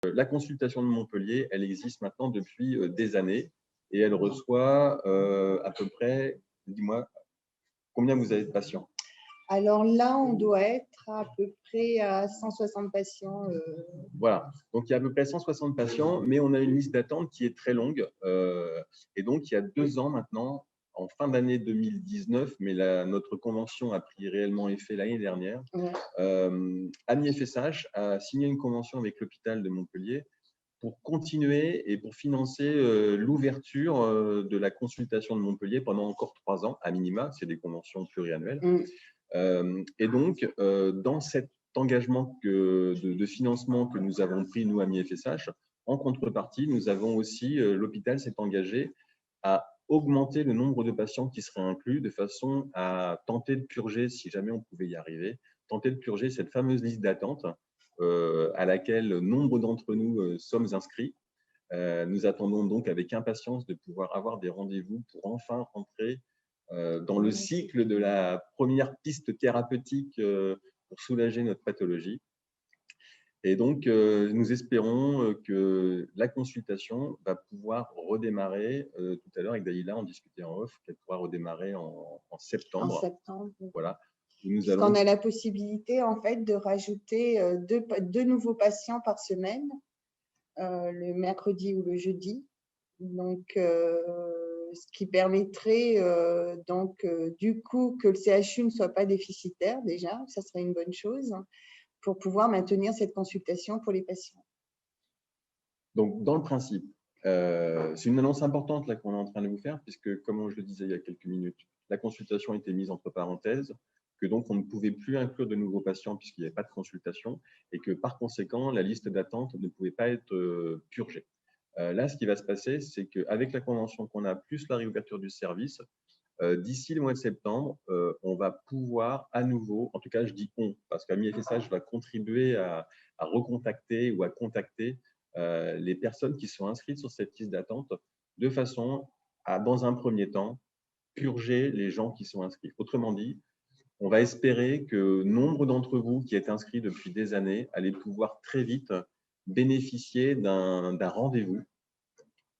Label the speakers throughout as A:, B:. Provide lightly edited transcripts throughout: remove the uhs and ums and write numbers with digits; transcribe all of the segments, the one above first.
A: La consultation de Montpellier, elle existe maintenant depuis des années et elle reçoit à peu près, dis-moi, combien vous avez de patients?
B: Alors là, on doit être à peu près à 160 patients.
A: Voilà, donc il y a à peu près 160 patients, mais on a une liste d'attente qui est très longue. Et donc, il y a 2 ans maintenant, en fin d'année 2019, mais notre convention a pris réellement effet l'année dernière,
B: Ouais.
A: Ami FSH a signé une convention avec l'hôpital de Montpellier pour continuer et pour financer l'ouverture de la consultation de Montpellier pendant encore 3 ans, à minima, c'est des conventions pluriannuelles. Et donc, dans cet engagement de financement que nous avons pris, nous, Ami FSH, en contrepartie, nous avons aussi, l'hôpital s'est engagé à augmenter le nombre de patients qui seraient inclus de façon à tenter de purger, si jamais on pouvait y arriver, tenter de purger cette fameuse liste d'attente à laquelle nombre d'entre nous sommes inscrits. Nous attendons donc avec impatience de pouvoir avoir des rendez-vous pour enfin rentrer dans le cycle de la première piste thérapeutique pour soulager notre pathologie. Et donc, nous espérons que la consultation va pouvoir redémarrer. Tout à l'heure, avec Dalila, on discutait en off qu'elle pourra redémarrer en septembre.
B: En septembre.
A: Voilà.
B: On a la possibilité, en fait, de rajouter deux nouveaux patients par semaine, le mercredi ou le jeudi. Donc, ce qui permettrait du coup que le CHU ne soit pas déficitaire déjà, ça serait une bonne chose pour pouvoir maintenir cette consultation pour les patients.
A: Donc, dans le principe, c'est une annonce importante là qu'on est en train de vous faire, puisque, comme je le disais il y a quelques minutes, la consultation a été mise entre parenthèses, que donc on ne pouvait plus inclure de nouveaux patients puisqu'il n'y avait pas de consultation, et que par conséquent, la liste d'attente ne pouvait pas être purgée. Là, ce qui va se passer, c'est qu'avec la convention qu'on a, plus la réouverture du service, d'ici le mois de septembre, on va pouvoir à nouveau, en tout cas je dis on, parce qu'Ami FSH va contribuer à recontacter ou à contacter les personnes qui sont inscrites sur cette liste d'attente de façon à, dans un premier temps, purger les gens qui sont inscrits. Autrement dit, on va espérer que nombre d'entre vous qui êtes inscrits depuis des années allez pouvoir très vite bénéficier d'un rendez-vous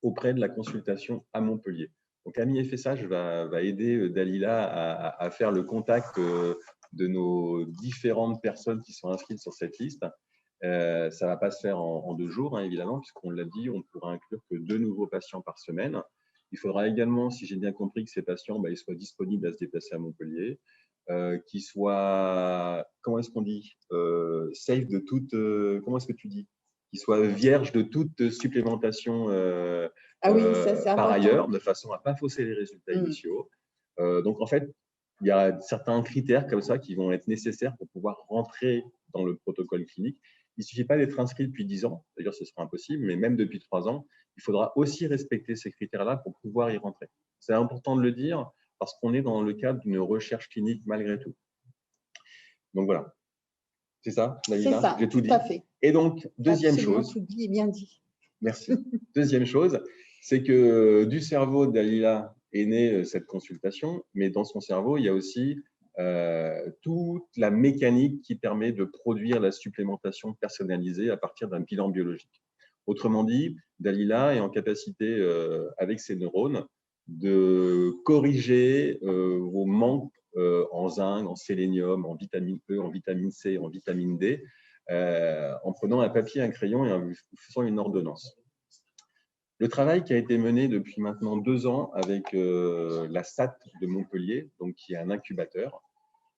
A: auprès de la consultation à Montpellier. Donc, Ami FSH va aider Dalila à faire le contact de nos différentes personnes qui sont inscrites sur cette liste. Ça ne va pas se faire en 2 jours, hein, évidemment, puisqu'on l'a dit, on ne pourra inclure que 2 nouveaux patients par semaine. Il faudra également, si j'ai bien compris, que ces patients ils soient disponibles à se déplacer à Montpellier, qu'ils soient, comment est-ce qu'on dit, safe de toute, comment est-ce que tu dis, qu'ils soient vierges de toute supplémentation par ailleurs, de façon à ne pas fausser les résultats initiaux. Donc, en fait, il y a certains critères comme ça qui vont être nécessaires pour pouvoir rentrer dans le protocole clinique. Il ne suffit pas d'être inscrit depuis 10 ans, d'ailleurs ce sera impossible, mais même depuis 3 ans, il faudra aussi respecter ces critères-là pour pouvoir y rentrer. C'est important de le dire parce qu'on est dans le cadre d'une recherche clinique malgré tout. Donc voilà, c'est ça, Dalila?
B: C'est ça,
A: j'ai tout dit.
B: À fait.
A: Et donc, deuxième
B: Absolument
A: chose.
B: Tout dit et bien dit.
A: Merci. Deuxième chose, c'est que du cerveau de Dalila est née cette consultation, mais dans son cerveau, il y a aussi toute la mécanique qui permet de produire la supplémentation personnalisée à partir d'un bilan biologique. Autrement dit, Dalila est en capacité, avec ses neurones, de corriger vos manques en zinc, en sélénium, en vitamine E, en vitamine C, en vitamine D, en prenant un papier, un crayon et en faisant une ordonnance. Le travail qui a été mené depuis maintenant 2 ans avec la SAT de Montpellier, donc qui est un incubateur,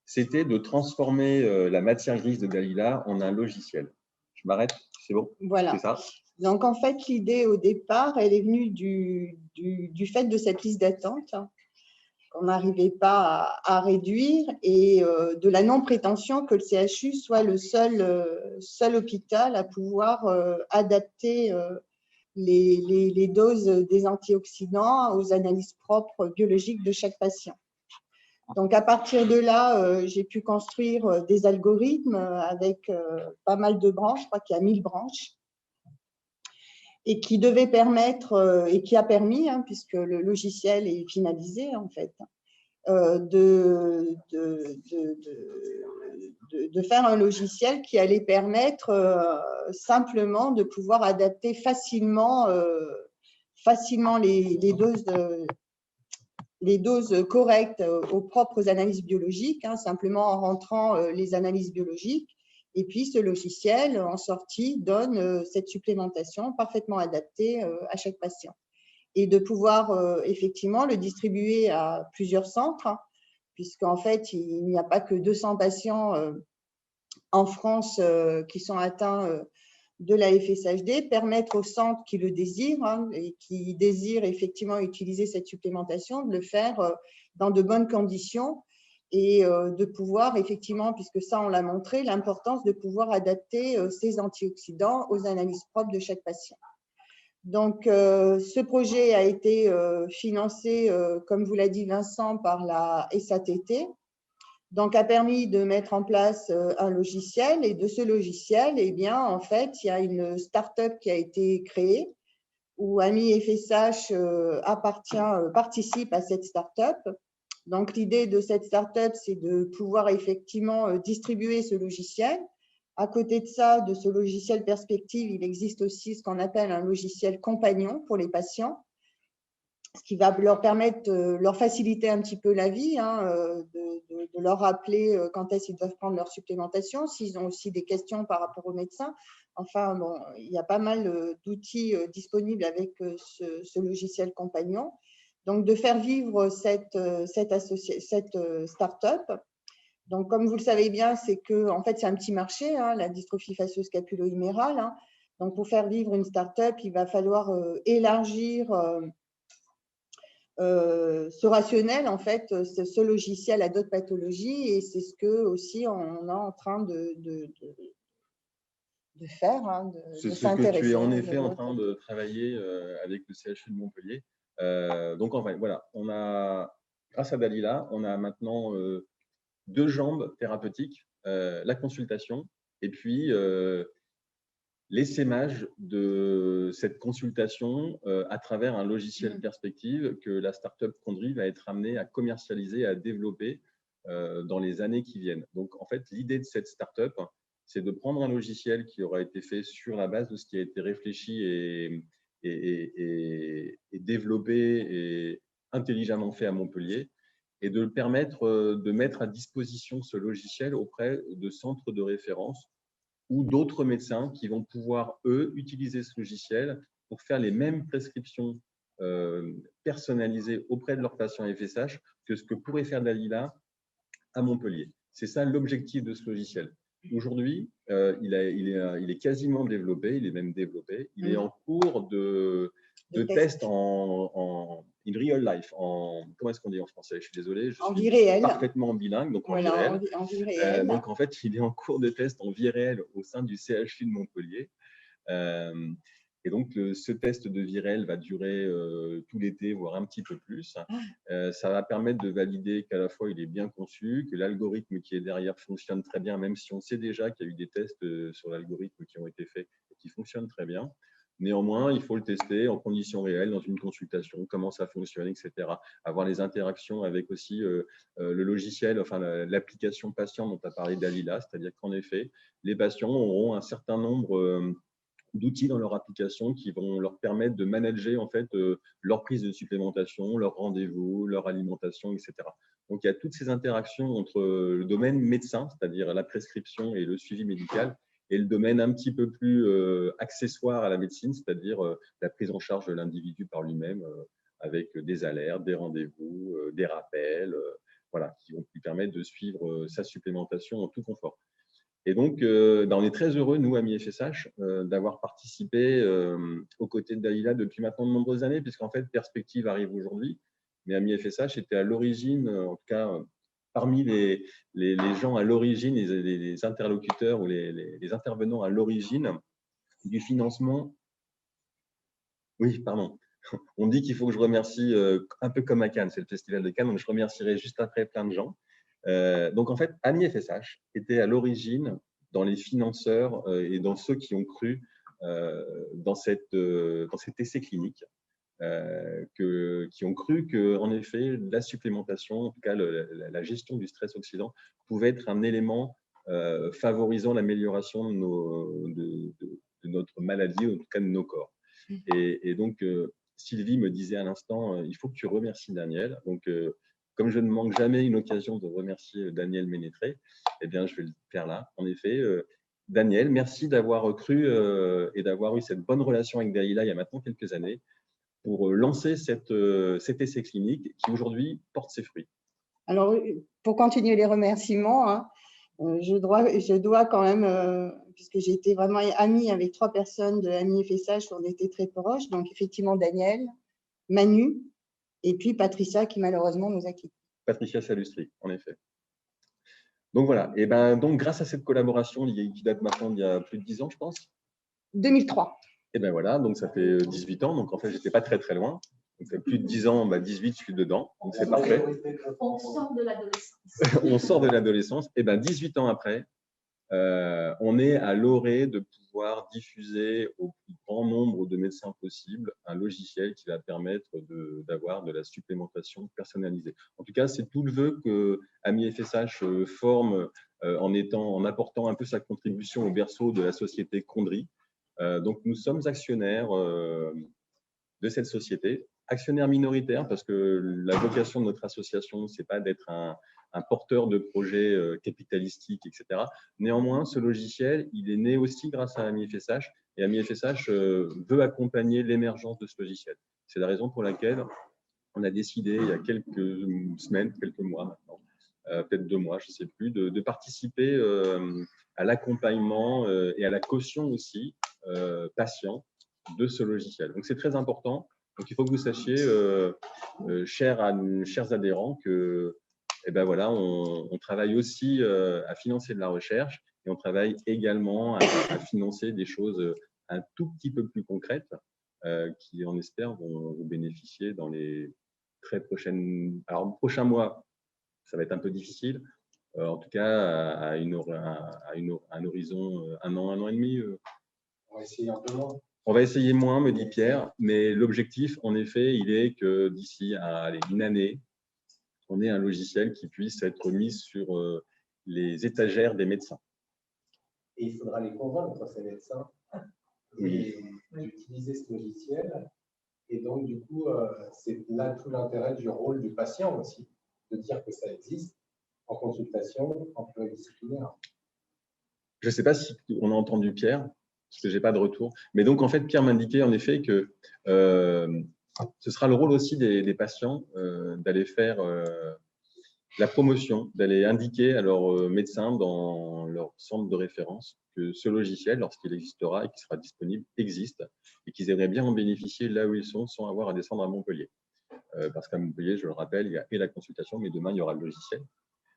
A: c'était de transformer la matière grise de Dalila en un logiciel. Je m'arrête, c'est bon?
B: Voilà.
A: C'est ça?
B: Donc, en fait, l'idée au départ, elle est venue du fait de cette liste d'attente qu'on n'arrivait pas à réduire et de la non-prétention que le CHU soit le seul hôpital à pouvoir adapter les doses des antioxydants aux analyses propres biologiques de chaque patient. Donc, à partir de là, j'ai pu construire des algorithmes avec pas mal de branches, je crois qu'il y a 1000 branches, et qui devait permettre, et qui a permis, puisque le logiciel est finalisé en fait, de faire un logiciel qui allait permettre simplement de pouvoir adapter facilement les doses correctes aux propres analyses biologiques, hein, simplement en rentrant les analyses biologiques. Et puis, ce logiciel, en sortie, donne cette supplémentation parfaitement adaptée à chaque patient. Et de pouvoir effectivement le distribuer à plusieurs centres, hein, puisqu'en fait, il n'y a pas que 200 patients en France qui sont atteints de la FSHD, permettre aux centres qui le désirent, hein, et qui désirent effectivement utiliser cette supplémentation, de le faire dans de bonnes conditions et de pouvoir effectivement, puisque ça on l'a montré, l'importance de pouvoir adapter ces antioxydants aux analyses propres de chaque patient. Donc, ce projet a été financé, comme vous l'a dit Vincent, par la SATT, donc a permis de mettre en place un logiciel. Et de ce logiciel, eh bien, en fait, il y a une start-up qui a été créée où Ami FSH participe à cette start-up. Donc, l'idée de cette start-up, c'est de pouvoir effectivement distribuer ce logiciel. À côté de ça, de ce logiciel Perspective, il existe aussi ce qu'on appelle un logiciel compagnon pour les patients, ce qui va leur permettre de leur faciliter un petit peu la vie, hein, de leur rappeler quand est-ce qu'ils doivent prendre leur supplémentation, s'ils ont aussi des questions par rapport aux médecins. Enfin, bon, il y a pas mal d'outils disponibles avec ce logiciel compagnon. Donc, de faire vivre cette start-up. Donc, comme vous le savez bien, c'est que, en fait, c'est un petit marché, hein, la dystrophie facio-scapulo-humérale. Hein. Donc, pour faire vivre une start-up, il va falloir élargir ce rationnel, en fait, ce logiciel à d'autres pathologies, et c'est ce que aussi on est en train de faire, hein,
A: c'est ce que tu es en effet en train de travailler avec le CHU de Montpellier. Donc, en fait, voilà, on a, grâce à Dalila, on a maintenant 2 jambes thérapeutiques, la consultation et puis l'essaimage de cette consultation à travers un logiciel Perspective que la startup Condry va être amenée à commercialiser, à développer dans les années qui viennent. Donc, en fait, l'idée de cette startup, c'est de prendre un logiciel qui aura été fait sur la base de ce qui a été réfléchi et développé et intelligemment fait à Montpellier, et de le permettre de mettre à disposition ce logiciel auprès de centres de référence ou d'autres médecins qui vont pouvoir, eux, utiliser ce logiciel pour faire les mêmes prescriptions personnalisées auprès de leurs patients FSH que ce que pourrait faire Dalila à Montpellier. C'est ça l'objectif de ce logiciel. Aujourd'hui, il est quasiment développé, il est même développé. Il est en cours de test en in real life, comment est-ce qu'on dit en français? Je suis désolé, je suis
B: vie réelle.
A: Parfaitement bilingue, donc en vie réelle.
B: En vie réelle.
A: Donc en fait, il est en cours de test en vie réelle au sein du CHU de Montpellier. Et donc, ce test de vie réelle va durer tout l'été, voire un petit peu plus. Ça va permettre de valider qu'à la fois, il est bien conçu, que l'algorithme qui est derrière fonctionne très bien, même si on sait déjà qu'il y a eu des tests sur l'algorithme qui ont été faits et qui fonctionnent très bien. Néanmoins, il faut le tester en conditions réelles, dans une consultation, comment ça fonctionne, etc. Avoir les interactions avec aussi le logiciel, enfin l'application patient dont tu as parlé Dalila, c'est-à-dire qu'en effet, les patients auront un certain nombre d'outils dans leur application qui vont leur permettre de manager en fait leur prise de supplémentation, leurs rendez-vous, leur alimentation, etc. Donc il y a toutes ces interactions entre le domaine médecin, c'est-à-dire la prescription et le suivi médical, et le domaine un petit peu plus accessoire à la médecine, c'est-à-dire la prise en charge de l'individu par lui-même, avec des alertes, des rendez-vous, des rappels, voilà, qui vont lui permettre de suivre sa supplémentation en tout confort. Et donc, on est très heureux, nous, Ami FSH, d'avoir participé aux côtés de Dalila depuis maintenant de nombreuses années, puisqu'en fait, Perspective arrive aujourd'hui, mais Ami FSH était à l'origine, en tout cas, parmi les gens à l'origine, les interlocuteurs ou les intervenants à l'origine du financement. Oui, pardon. On dit qu'il faut que je remercie, un peu comme à Cannes, c'est le Festival de Cannes, donc je remercierai juste après plein de gens. Donc, en fait, Ami FSH était à l'origine dans les financeurs et dans ceux qui ont cru dans cet essai clinique qui ont cru qu'en effet, la supplémentation, en tout cas la gestion du stress oxydant, pouvait être un élément favorisant l'amélioration de notre maladie, ou en tout cas de nos corps. Et donc, Sylvie me disait à l'instant, il faut que tu remercies Daniel. Donc, comme je ne manque jamais une occasion de remercier Daniel Ménétré, eh bien, je vais le faire là. En effet, Daniel, merci d'avoir cru et d'avoir eu cette bonne relation avec Dalila il y a maintenant quelques années pour lancer cet essai clinique qui aujourd'hui porte ses fruits.
B: Alors, pour continuer les remerciements, hein, je dois quand même, puisque j'ai été vraiment amie avec 3 personnes de Ami FSH, on était très proches, donc effectivement Daniel, Manu, et puis Patricia qui malheureusement nous a quittés.
A: Patricia Salustri, en effet. Donc voilà, et donc grâce à cette collaboration qui date maintenant d'il y a plus de 10 ans, je pense.
B: 2003.
A: Et bien voilà, donc ça fait 18 ans, donc en fait, j'étais pas très très loin. Donc ça fait plus de 10 ans, 18, je suis dedans, donc c'est parfait.
C: On sort de l'adolescence.
A: On sort de l'adolescence, et 18 ans après, on est à l'orée de pouvoir diffuser au plus grand nombre de médecins possible un logiciel qui va permettre d'avoir de la supplémentation personnalisée. En tout cas, c'est tout le vœu que Ami FSH forme en apportant un peu sa contribution au berceau de la société Condry. Donc, nous sommes actionnaires de cette société, actionnaires minoritaires parce que la vocation de notre association, c'est pas d'être un porteur de projets capitalistiques, etc. Néanmoins, ce logiciel, il est né aussi grâce à Ami FSH et Ami FSH veut accompagner l'émergence de ce logiciel. C'est la raison pour laquelle on a décidé il y a quelques semaines, quelques mois maintenant, peut-être 2 mois, je ne sais plus, de participer à l'accompagnement et à la caution aussi patient de ce logiciel. Donc, c'est très important. Donc, il faut que vous sachiez, chers adhérents, que voilà, on travaille aussi à financer de la recherche et on travaille également à financer des choses un tout petit peu plus concrètes qui, on espère, vont vous bénéficier dans les très prochains mois. Ça va être un peu difficile. En tout cas, à un horizon 1 an, 1 an et demi.
D: On va essayer un peu moins.
A: On va essayer moins, me dit Pierre, mais l'objectif, en effet, il est que d'ici à une année, on ait un logiciel qui puisse être mis sur les étagères des médecins.
D: Et il faudra les convaincre, ces médecins, d'utiliser ce logiciel. Et donc, du coup, c'est là tout l'intérêt du rôle du patient aussi, de dire que ça existe en consultation, en pluridisciplinaire.
A: Je ne sais pas si on a entendu Pierre, parce que je n'ai pas de retour. Mais donc, en fait, Pierre m'indiquait en effet que ce sera le rôle aussi des patients d'aller faire la promotion, d'aller indiquer à leurs médecins dans leur centre de référence que ce logiciel, lorsqu'il existera et qui sera disponible, existe et qu'ils aimeraient bien en bénéficier là où ils sont sans avoir à descendre à Montpellier. Parce qu'à Montpellier, je le rappelle, il y a et la consultation, mais demain, il y aura le logiciel.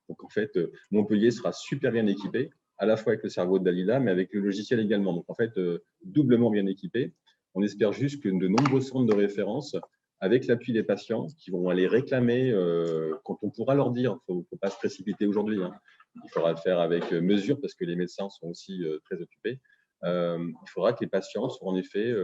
A: Donc, en fait, Montpellier sera super bien équipé, à la fois avec le cerveau de Dalila, mais avec le logiciel également. Donc, en fait, doublement bien équipé. On espère juste que de nombreux centres de référence, avec l'appui des patients, qui vont aller réclamer, quand on pourra leur dire, il ne faut pas se précipiter aujourd'hui, hein. Il faudra le faire avec mesure, parce que les médecins sont aussi très occupés. Il faudra que les patients soient en effet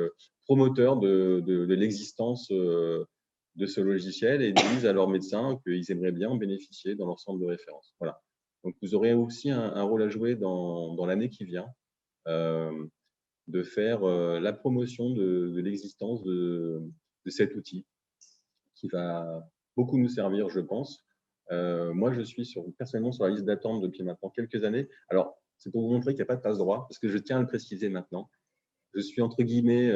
A: promoteurs de l'existence de ce logiciel et disent à leurs médecins qu'ils aimeraient bien en bénéficier dans leur centre de référence. Voilà. Donc, vous aurez aussi un rôle à jouer dans l'année qui vient, de faire la promotion de l'existence de cet outil qui va beaucoup nous servir, je pense. Moi, je suis personnellement sur la liste d'attente depuis maintenant quelques années. Alors, c'est pour vous montrer qu'il n'y a pas de passe droit, parce que je tiens à le préciser maintenant. Je suis entre guillemets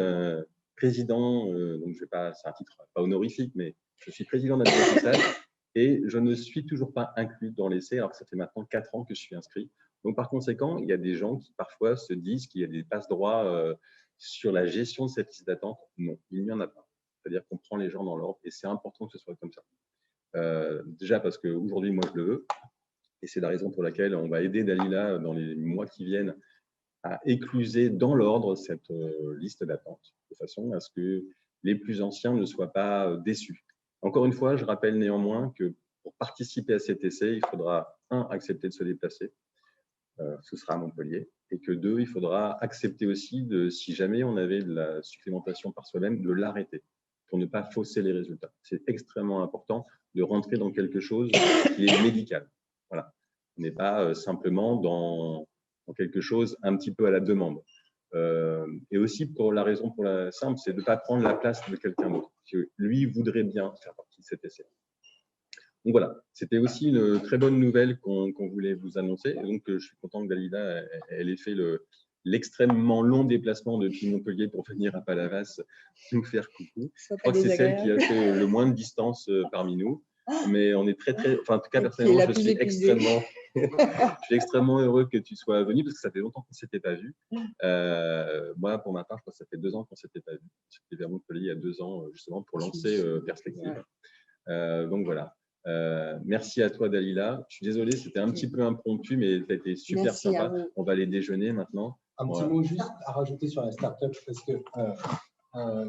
A: président, donc je vais pas, c'est un titre pas honorifique, mais je suis président d'Adventissage et je ne suis toujours pas inclus dans l'essai, alors que ça fait maintenant 4 ans que je suis inscrit. Donc, par conséquent, il y a des gens qui parfois se disent qu'il y a des passe-droits sur la gestion de cette liste d'attente. Non, il n'y en a pas. C'est-à-dire qu'on prend les gens dans l'ordre et c'est important que ce soit comme ça. Déjà parce qu'aujourd'hui, moi, je le veux et c'est la raison pour laquelle on va aider Dalila dans les mois qui viennent à écluser dans l'ordre cette liste d'attente, de façon à ce que les plus anciens ne soient pas déçus. Encore une fois, je rappelle néanmoins que pour participer à cet essai, il faudra, 1, accepter de se déplacer, ce sera à Montpellier, et que 2, il faudra accepter aussi, si jamais on avait de la supplémentation par soi-même, de l'arrêter. pour ne pas fausser les résultats. C'est extrêmement important de rentrer dans quelque chose qui est médical. Voilà. On n'est pas simplement dans quelque chose un petit peu à la demande. Et aussi pour la raison pour la simple, c'est de ne pas prendre la place de quelqu'un d'autre. Lui voudrait bien faire partie de cet essai. Donc voilà, c'était aussi une très bonne nouvelle qu'on voulait vous annoncer. Et donc je suis content que Dalila elle ait fait l'extrêmement long déplacement depuis Montpellier pour venir à Palavas nous faire coucou. Je crois que c'est celle qui a fait le moins de distance parmi nous. Mais on est enfin en tout cas personnellement, je suis extrêmement heureux que tu sois venu parce que ça fait longtemps qu'on ne s'était pas vu. Moi, pour ma part, je crois que ça fait 2 ans qu'on ne s'était pas vu. J'étais vers Montpellier il y a 2 ans justement pour lancer Perspective. Donc voilà. Merci à toi, Dalila. Je suis désolé, c'était un petit peu impromptu, mais tu as été super sympa. On va aller déjeuner maintenant.
D: Un petit mot juste à rajouter sur la start-up, parce que,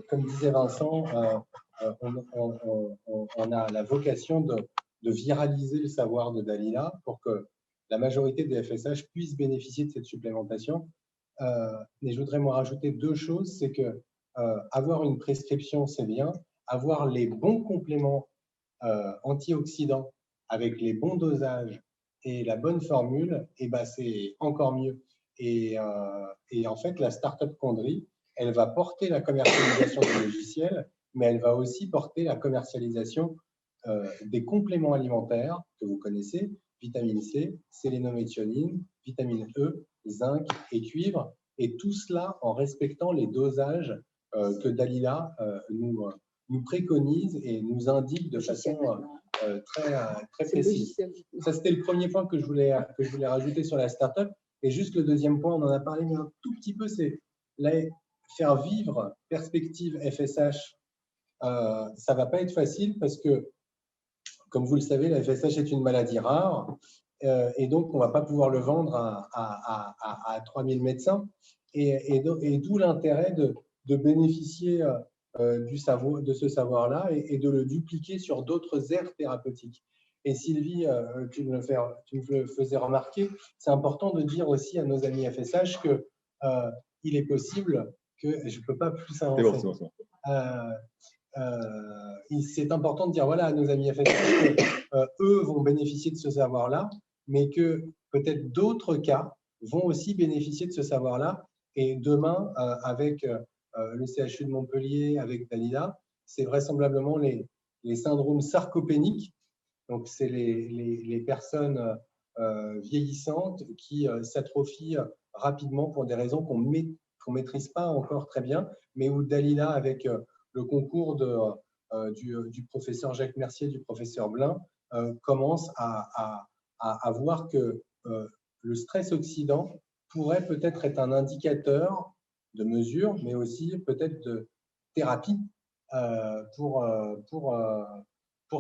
D: comme disait Vincent, on a la vocation de viraliser le savoir de Dalila pour que la majorité des FSH puissent bénéficier de cette supplémentation. Mais je voudrais moi rajouter 2 choses. C'est que avoir une prescription, c'est bien. Avoir les bons compléments antioxydants avec les bons dosages et la bonne formule, c'est encore mieux. Et en fait, la startup Condry, elle va porter la commercialisation du logiciel, mais elle va aussi porter la commercialisation des compléments alimentaires que vous connaissez, vitamine C, sélénométhionine, vitamine E, zinc et cuivre, et tout cela en respectant les dosages que Dalila nous préconise et nous indique de façon très précise. Ça, c'était le premier point que je voulais rajouter sur la startup. Et juste le deuxième point, on en a parlé mais un tout petit peu, c'est faire vivre Perspective FSH. Ça ne va pas être facile parce que, comme vous le savez, la FSH est une maladie rare et donc on ne va pas pouvoir le vendre à 3000 médecins. Et d'où l'intérêt de bénéficier de ce savoir-là et de le dupliquer sur d'autres aires thérapeutiques. Et Sylvie, tu me le faisais remarquer, c'est important de dire aussi à nos amis FSH qu'il est possible que… Je ne peux pas plus avancer. C'est important de dire voilà, à nos amis FSH qu'eux vont bénéficier de ce savoir-là, mais que peut-être d'autres cas vont aussi bénéficier de ce savoir-là. Et demain, avec le CHU de Montpellier, avec Dalila, c'est vraisemblablement les syndromes sarcopéniques. Donc, c'est les personnes vieillissantes qui s'atrophient rapidement pour des raisons qu'on ne maîtrise pas encore très bien, mais où Dalila, avec le concours du professeur Jacques Mercier, du professeur Blin, commence à voir que le stress oxydant pourrait peut-être être un indicateur de mesure, mais aussi peut-être de thérapie pour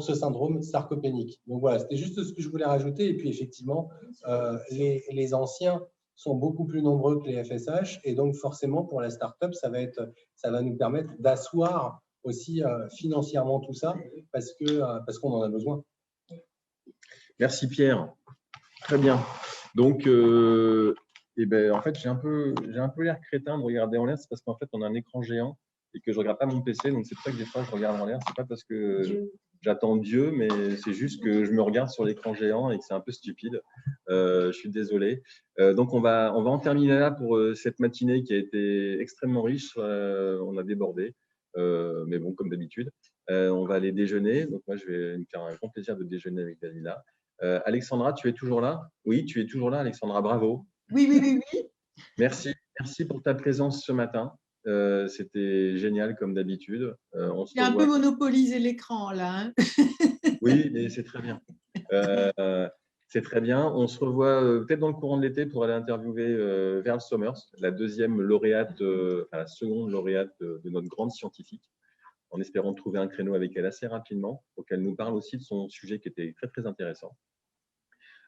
D: ce syndrome sarcopénique. Donc voilà, c'était juste ce que je voulais rajouter. Et puis effectivement, les anciens sont beaucoup plus nombreux que les FSH, et donc forcément pour la start-up, ça va nous permettre d'asseoir aussi financièrement tout ça, parce qu'on en a besoin.
A: Merci Pierre. Très bien. Donc, en fait, j'ai un peu l'air crétin de regarder en l'air, c'est parce qu'en fait, on a un écran géant et que je ne regarde pas mon PC, donc c'est pour ça que des fois, je regarde en l'air. Ce n'est pas parce que j'attends Dieu, mais c'est juste que je me regarde sur l'écran géant et que c'est un peu stupide. Je suis désolé. Donc, on va en terminer là pour cette matinée qui a été extrêmement riche. On a débordé, mais bon, comme d'habitude. On va aller déjeuner. Donc, moi, je vais me faire un grand plaisir de déjeuner avec Dalila. Alexandra, tu es toujours là? Oui, tu es toujours là, Alexandra, bravo.
E: Oui.
A: Merci pour ta présence ce matin. C'était génial comme d'habitude.
E: J'ai un peu monopolisé l'écran là. Hein.
A: Oui, mais c'est très bien. C'est très bien. On se revoit peut-être dans le courant de l'été pour aller interviewer Verle Sommers, la seconde lauréate de notre grande scientifique, en espérant trouver un créneau avec elle assez rapidement pour qu'elle nous parle aussi de son sujet qui était très, très intéressant,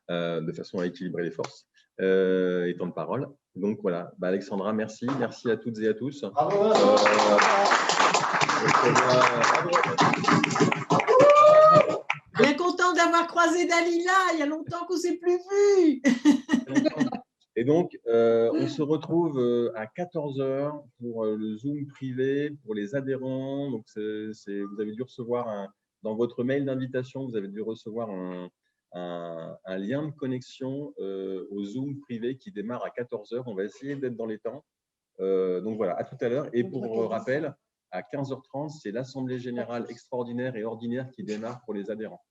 A: de façon à équilibrer les forces et temps de parole. Donc voilà, Alexandra, merci à toutes et à tous.
E: Bien content d'avoir croisé Dalila, il y a longtemps qu'on ne s'est plus vu.
A: Et donc, on se retrouve à 14 h pour le Zoom privé pour les adhérents. Donc, vous avez dû recevoir dans votre mail d'invitation, vous avez dû recevoir un lien de connexion au Zoom privé qui démarre à 14 h. On va essayer d'être dans les temps. Donc voilà, à tout à l'heure. Et pour rappel, à 15 h 30, c'est l'Assemblée générale extraordinaire et ordinaire qui démarre pour les adhérents.